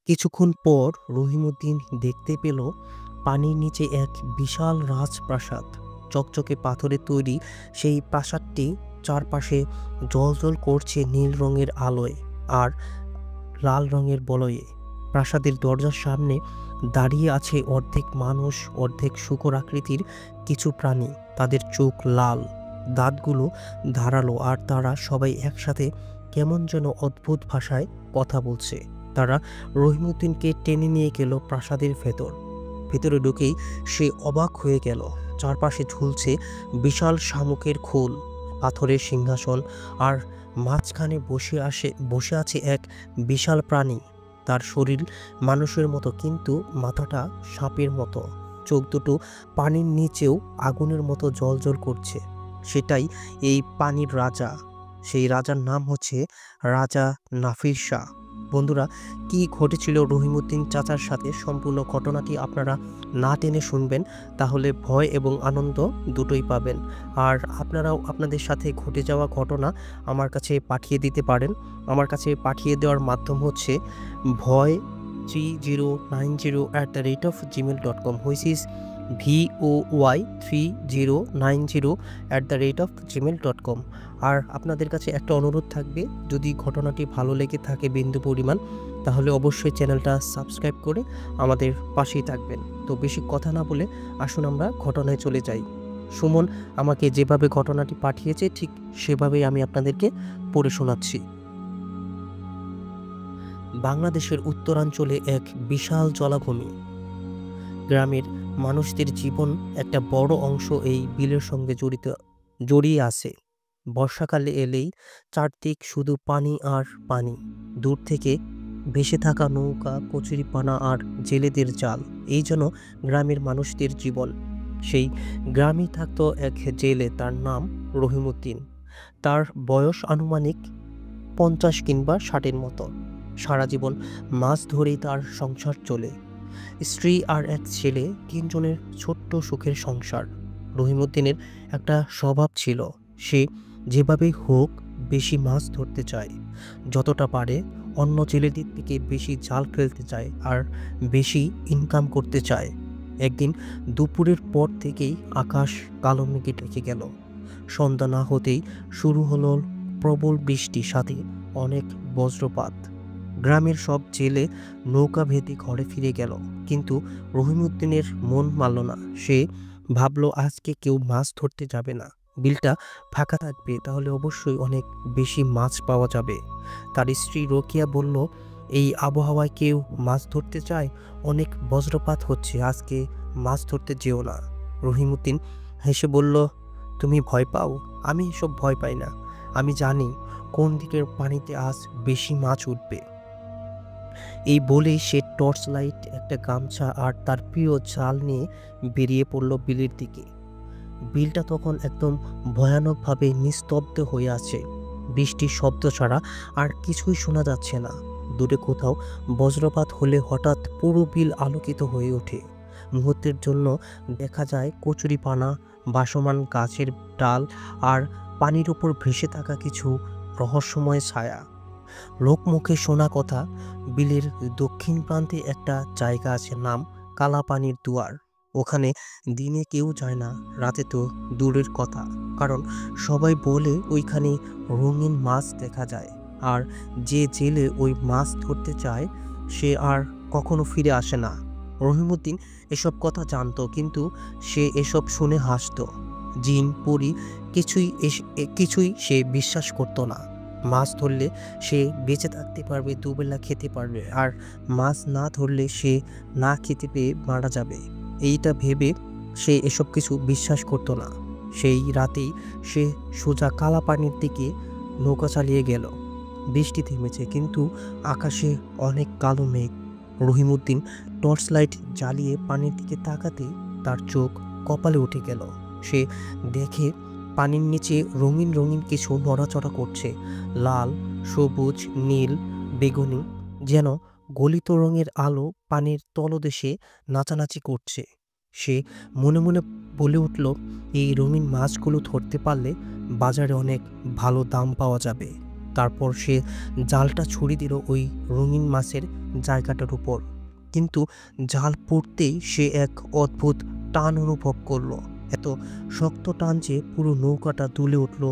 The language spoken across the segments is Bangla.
কিছুক্ষণ পর রহিমউদ্দিন দেখতে পেল পানির নিচে এক বিশাল রাজপ্রাসাদ। চকচকে পাথরের তৈরি সেই প্রাসাদটি চারপাশে জ্বলজ্বল করছে নীল রঙের আলোয় আর লাল রঙের বলয়ে। প্রাসাদের দরজার সামনে দাঁড়িয়ে আছে অর্ধেক মানুষ, অর্ধেক শূকর আকৃতির কিছু প্রাণী। তাদের চোখ লাল, দাঁতগুলো ধারালো, আর তারা সবাই একসাথে কেমন যেন অদ্ভুত ভাষায় কথা বলছে। তারা রহিমউদ্দিনকে টেনে নিয়ে গেল প্রাসাদের ভেতরে ঢুকেই সে অবাক হয়ে গেল। চারপাশে ঝুলছে বিশাল শামুকের খোল, পাথরের সিংহাসন, আর মাঝখানে বসে আছে এক বিশাল প্রাণী। তার শরীর মানুষের মতো, কিন্তু মাথাটা সাপের মতো। চোখ দুটো পানির নিচেও আগুনের মতো জ্বলজ্বল করছে। সেটাই এই পানির রাজা। সেই রাজার নাম হচ্ছে রাজা নাফির শাহ। বন্ধুরা, কি ঘটেছিল রহিমউদ্দিন চাচার সাথে, সম্পূর্ণ ঘটনাটি আপনারা না টেনে শুনবেন, তাহলে ভয় এবং আনন্দ দুটোই পাবেন। আর আপনারাও আপনাদের সাথে ঘটে যাওয়া ঘটনা আমার কাছে পাঠিয়ে দিতে পারেন। আমার কাছে পাঠিয়ে দেওয়ার মাধ্যম হচ্ছে voy3090@gmail.com, হুইচ ইজ voy3090@gmail.com। আর আপনাদের কাছে একটা অনুরোধ থাকবে, যদি ঘটনাটি ভালো লেগে থাকে বিন্দু পরিমাণ, তাহলে অবশ্যই চ্যানেলটা সাবস্ক্রাইব করে আমাদের পাশেই থাকবেন। তো বেশি কথা না বলে আসুন আমরা ঘটনায় চলে যাই। সুমন আমাকে যেভাবে ঘটনাটি পাঠিয়েছে ঠিক সেভাবেই আমি আপনাদেরকে পড়ে শোনাচ্ছি। বাংলাদেশের উত্তরাঞ্চলে এক বিশাল জলাভূমি। গ্রামের মানুষদের জীবন একটা বড় অংশ এই বিলের সঙ্গে জড়িয়ে আছে। বর্ষাকালে এলেই চারদিক শুধু পানি আর পানি। দূর থেকে ভেসে থাকা নৌকা, কচুরিপানা আর জেলেদের জাল, এই যেন গ্রামের মানুষদের জীবন। সেই গ্রামেই থাকতো এক জেলে, তার নাম রহিমউদ্দিন। তার বয়স আনুমানিক 50 কিংবা 60-এর মতো। সারা জীবন মাছ ধরেই তার সংসার চলে। স্ত্রী আর এক ছেলে, 3 জনের ছোট্ট সুখের সংসার। রহিমউদ্দিনের একটা স্বভাব ছিল, সে যেভাবেই হোক বেশি মাছ ধরতে চায়, যতটা পারে অন্য ছেলেদের থেকে বেশি জাল ফেলতে চায় আর বেশি ইনকাম করতে চায়। একদিন দুপুরের পর থেকেই আকাশ কালো মেঘে ঢেকে গেল। সন্ধ্যা না হতেই শুরু হলো প্রবল বৃষ্টি, সাথে অনেক বজ্রপাত। গ্রামের সব জেলে নৌকা ভেদে ঘরে ফিরে গেল, কিন্তু রহিমউদ্দিনের মন মানল না। সে ভাবল, আজকে কেউ মাছ ধরতে যাবে না, বিলটা ফাঁকা থাকবে, তাহলে অবশ্যই অনেক বেশি মাছ পাওয়া যাবে। তার স্ত্রী রোকিয়া বলল, এই আবহাওয়ায় কেউ মাছ ধরতে চায়? অনেক বজ্রপাত হচ্ছে, আজকে মাছ ধরতে যেও না। রহিমউদ্দিন হেসে বলল, তুমি ভয় পাও? আমি এসব ভয় পাই না। আমি জানি কোন দিকের পানিতে আজ বেশি মাছ উঠবে। এই বলেই সে টর্চ লাইট, একটা গামছা আর তার প্রিয় জাল নিয়ে বেরিয়ে পড়ল বিলের দিকে। বিলটা তখন একদম ভয়ানকভাবে নিস্তব্ধ হয়ে আছে। বৃষ্টির শব্দ ছাড়া আর কিছুই শোনা যাচ্ছে না। দূরে কোথাও বজ্রপাত হলে হঠাৎ পুরো বিল আলোকিত হয়ে ওঠে। মুহূর্তের জন্য দেখা যায় কচুরিপানা, ভাসমান গাছের ডাল আর পানির উপর ভেসে থাকা কিছু রহস্যময় ছায়া। লোকমুখে শোনা কথা, বিলের দক্ষিণ প্রান্তে একটা জায়গা আছে, নাম কালাপানির দুয়ার। ওখানে দিনে কেউ যায় না, রাতে তো দূরের কথা, কারণ সবাই বলে ওইখানে রঙিন মাছ দেখা যায়। আর যে জেলে ওই মাছ ধরতে চায় সে আর কখনো ফিরে আসে না। রহিমউদ্দিন এসব কথা জানতো, কিন্তু সে এসব শুনে হাসতো। জিন পরি কিছুই সে বিশ্বাস করতো না। মাছ ধরলে সে বেঁচে থাকতে পারবে, দুবেলা খেতে পারবে, আর মাছ না ধরলে সে না খেতে পেয়ে মারা যাবে। এইটা ভেবে সে এসব কিছু বিশ্বাস করতো না। সেই রাতেই সে সোজা কালা পানির দিকে নৌকা চালিয়ে গেল। বৃষ্টি থেমেছে, কিন্তু আকাশে অনেক কালো মেঘ। রহিমউদ্দিন টর্চ লাইট জ্বালিয়ে পানির দিকে তাকাতেই তার চোখ কপালে উঠে গেল। সে দেখে পানির নিচে রঙিন রঙিন কিছু নড়াচড়া করছে, লাল, সবুজ, নীল, বেগুনি, যেন গলিত রঙের আলো পানির তলদেশে নাচানাচি করছে। সে মনে মনে বলে উঠল, এই রঙিন মাছগুলো ধরতে পারলে বাজারে অনেক ভালো দাম পাওয়া যাবে। তারপর সে জালটা ছুড়ে দিল ওই রঙিন মাছের জায়গাটার উপর। কিন্তু জাল পড়তেই সে এক অদ্ভুত টান অনুভব করলো, এত শক্ত টান যে পুরো নৌকাটা দুলে উঠল।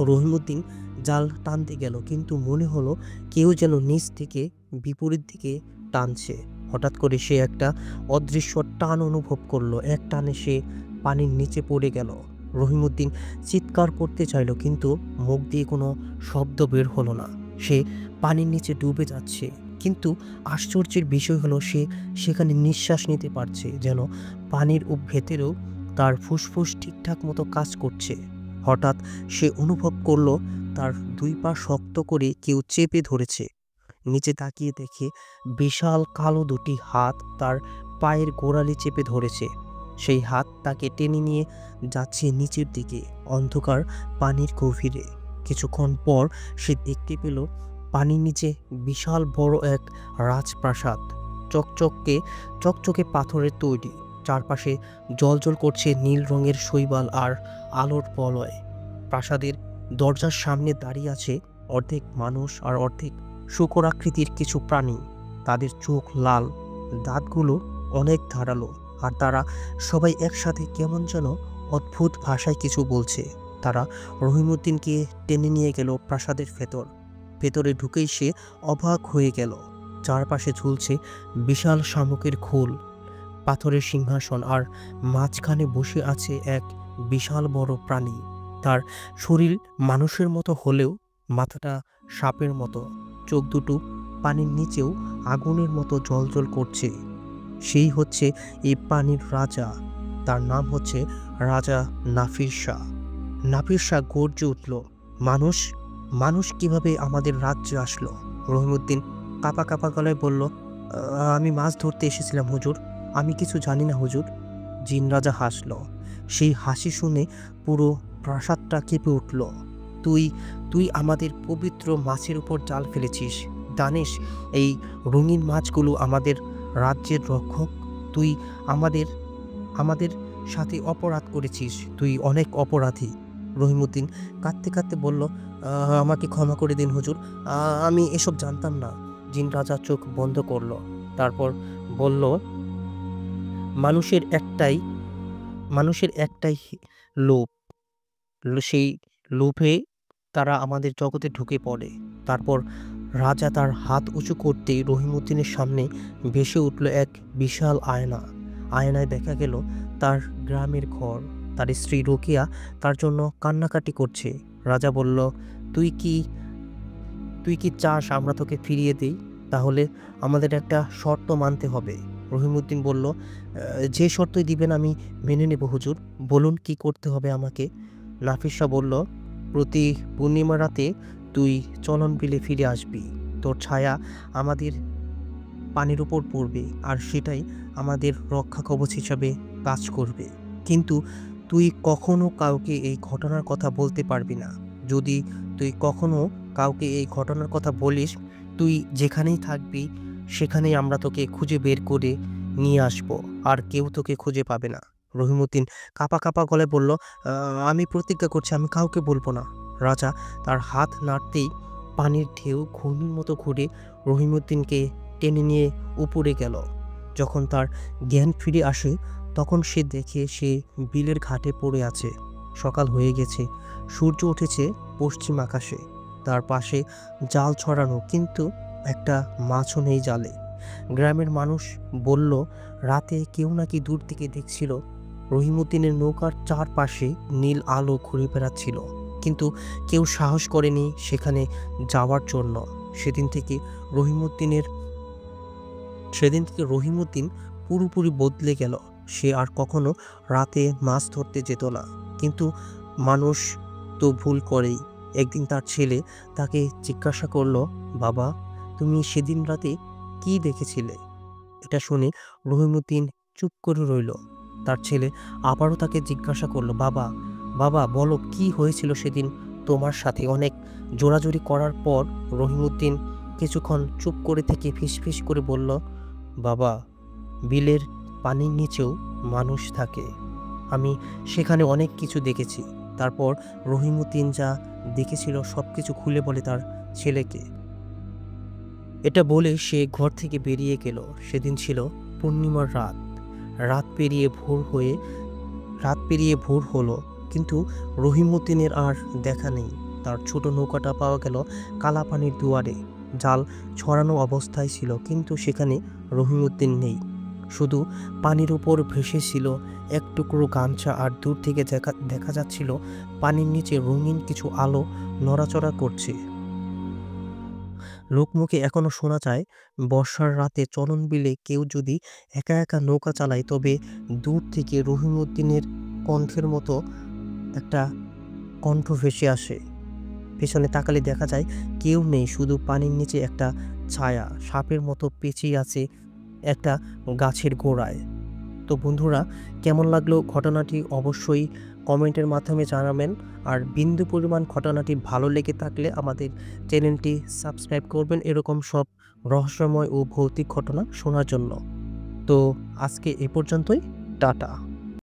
রহিমউদ্দিন জাল টানতে গেল, কিন্তু মনে হলো কেউ যেন নিচ থেকে বিপরীত দিকে টানছে। হঠাৎ করে সে একটা অদৃশ্য টান অনুভব করলো, এক টানে সে পানির নিচে পড়ে গেল। রহিমউদ্দিন চিৎকার করতে চাইল, কিন্তু মুখ দিয়ে কোনো শব্দ বের হলো না। সে পানির নিচে ডুবে যাচ্ছে, কিন্তু আশ্চর্যের বিষয় হলো সে সেখানে নিঃশ্বাস নিতে পারছে, যেন পানির ভেতরেও তার ফুসফুস ঠিকঠাক মতো কাজ করছে। হঠাৎ সে অনুভব করলো তার দুই পা শক্ত করে কেউ চেপে ধরেছে। নিচে তাকিয়ে দেখে বিশাল কালো দুটি হাত তার পায়ের গোড়ালি চেপে ধরেছে। সেই হাত তাকে টেনে নিয়ে যাচ্ছে নিচের দিকে, অন্ধকার পানির গভীরে। কিছুক্ষণ পর সে দেখতে পেল পানির নিচে বিশাল বড় এক রাজপ্রাসাদ, চকচকে পাথরের তৈরি। চারপাশে জ্বলজ্বল করছে নীল রঙের শৈবাল আর আলোর বলয়। প্রাসাদের দরজার সামনে দাঁড়িয়ে আছে অর্ধেক মানুষ আর অর্ধেক শূকর আকৃতির কিছু প্রাণী। তাদের চোখ লাল, দাঁতগুলো অনেক ধারালো, আর তারা সবাই একসাথে কেমন যেন অদ্ভুত ভাষায় কিছু বলছে। তারা রহিমউদ্দিনকে টেনে নিয়ে গেল প্রাসাদের ভেতরে ঢুকেই সে অবাক হয়ে গেল। চারপাশে ঝুলছে বিশাল শামুকের খোল, পাথরের সিংহাসন, আর মাঝখানে বসে আছে এক বিশাল বড় প্রাণী। তার শরীর মানুষের মতো হলেও মাথাটা সাপের মতো, চোখ দুটো পানির নিচেও আগুনের মতো জ্বলজ্বল করছে। সেই হচ্ছে এই পানির রাজা। তার নাম হচ্ছে রাজা নাফির শাহ। নাফির শাহ গর্জে উঠল, মানুষ কিভাবে আমাদের রাজ্যে আসলো? রহিমউদ্দিন কাঁপা গলায় বলল, আমি মাছ ধরতে এসেছিলাম হুজুর, আমি কিছু জানি না হুজুর। জিন রাজা হাসল। সেই হাসি শুনে পুরো প্রাসাদটা কেঁপে উঠল। তুই আমাদের পবিত্র মাছের উপর জাল ফেলেছিস, জানিস এই রঙিন মাছগুলো আমাদের রাজ্যের রক্ষক। তুই আমাদের সাথে অপরাধ করেছিস, তুই অনেক অপরাধী। রহিমউদ্দিন কাঁদতে বলল, আমাকে ক্ষমা করে দিন হুজুর, আমি এসব জানতাম না। জিন রাজা চোখ বন্ধ করল, তারপর বলল, মানুষের একটাই লোভ, সেই লোভে তারা আমাদের জগতে ঢুকে পড়ে। তারপর রাজা তার হাত উঁচু করতেই রহিমউদ্দিনের সামনে ভেসে উঠল এক বিশাল আয়না। আয়নায় দেখা গেল তার গ্রামের ঘর, তার স্ত্রী রোকেয়া তার জন্য কান্নাকাটি করছে। রাজা বলল, তুই কি চাস আমরা তোকে ফিরিয়ে দিই? তাহলে আমাদের একটা শর্ত মানতে হবে। রহিমউদ্দিন বলল, যে শর্তই দিবেন আমি মেনে নেব হুজুর, বলুন কি করতে হবে আমাকে। নাফির শাহ বলল, প্রতি পূর্ণিমা রাতে তুই চলন বিলে ফিরে আসবি। তোর ছায়া আমাদের পানির উপর পড়বে, আর সেটাই আমাদের রক্ষা কবচ হিসাবে কাজ করবে। কিন্তু তুই কখনো কাউকে এই ঘটনার কথা বলতে পারবি না। যদি তুই কখনো কাউকে এই ঘটনার কথা বলিস, তুই যেখানেই থাকবি সেখানেই আমরা তোকে খুঁজে বের করে নিয়ে আসবো, আর কেউ তোকে খুঁজে পাবে না। রহিমউদ্দিন কাঁপা গলায় বলল, আমি প্রতিজ্ঞা করছি আমি কাউকে বলবো না। রাজা তার হাত নাড়তেই পানির ঢেউ ঘূর্ণির মতো ঘুরে রহিমউদ্দিনকে টেনে নিয়ে উপরে গেল। যখন তার জ্ঞান ফিরে আসে তখন সে দেখে সে বিলের ঘাটে পড়ে আছে। সকাল হয়ে গেছে, সূর্য উঠেছে পশ্চিম আকাশে। তার পাশে জাল ছড়ানো, কিন্তু একটা মাছও নেই জালে। গ্রামের মানুষ বলল, রাতে কেউ নাকি দূর থেকে দেখছিল রহিমউদ্দিনের নৌকার চারপাশে নীল আলো ঘুরে বেড়াচ্ছিল, কিন্তু কেউ সাহস করেনি সেখানে যাওয়ার জন্য। সেদিন থেকে রহিমউদ্দিন পুরোপুরি বদলে গেল। সে আর কখনো রাতে মাছ ধরতে যেত না। কিন্তু মানুষ তো ভুল করেই। একদিন তার ছেলে তাকে জিজ্ঞাসা করলো, বাবা, তুমি সেদিন রাতে কি দেখেছিলে? এটা শুনে রহিমউদ্দিন চুপ করে রইল। তার ছেলে আবারও তাকে জিজ্ঞাসা করলো, বাবা বলো কি হয়েছিল সেদিন তোমার সাথে? অনেক জোরাজুরি করার পর রহিমউদ্দিন কিছুক্ষণ চুপ করে থেকে ফিসফিস করে বলল, বাবা, বিলের পানির নিচেও মানুষ থাকে। আমি সেখানে অনেক কিছু দেখেছি, তারপর রহিমউদ্দিন যা দেখেছিল সব কিছু খুলে বলে তার ছেলেকে। এটা বলে সে ঘর থেকে বেরিয়ে গেল। সেদিন ছিল পূর্ণিমার রাত। রাত পেরিয়ে ভোর হলো, কিন্তু রহিমউদ্দিনের আর দেখা নেই। তার ছোট নৌকাটা পাওয়া গেল কালাপানির দুয়ারে। জাল ছড়ানো অবস্থায় ছিল, কিন্তু সেখানে রহিমউদ্দিন নেই। শুধু পানির উপর ভেসে ছিল এক টুকরো গামছা, আর দূর থেকে দেখা যাচ্ছিল পানির নিচে রঙিন কিছু আলো নড়াচড়া করছে। লোকমুখে এখনো শোনা যায়, বর্ষার রাতে চলন বিলে কেউ যদি একা একা নৌকা চালায়, তবে দূর থেকে রহিমউদ্দিনের কণ্ঠের মতো একটা কণ্ঠ ভেসে আসে। পেছনে তাকালে দেখা যায় কেউ নেই, শুধু পানির নিচে একটা ছায়া সাপের মতো পেঁচিয়ে আছে একটা গাছের গোড়ায়। তো বন্ধুরা, কেমন লাগলো ঘটনাটি অবশ্যই কমেন্টের মাধ্যমে জানাবেন। আর বিন্দু পরিমাণ ঘটনাটি ভালো লেগে থাকলে আমাদের চ্যানেলটি সাবস্ক্রাইব করবেন এরকম সব রহস্যময় ও ভৌতিক ঘটনা শোনার জন্য। তো আজকে এ পর্যন্তই। টাটা।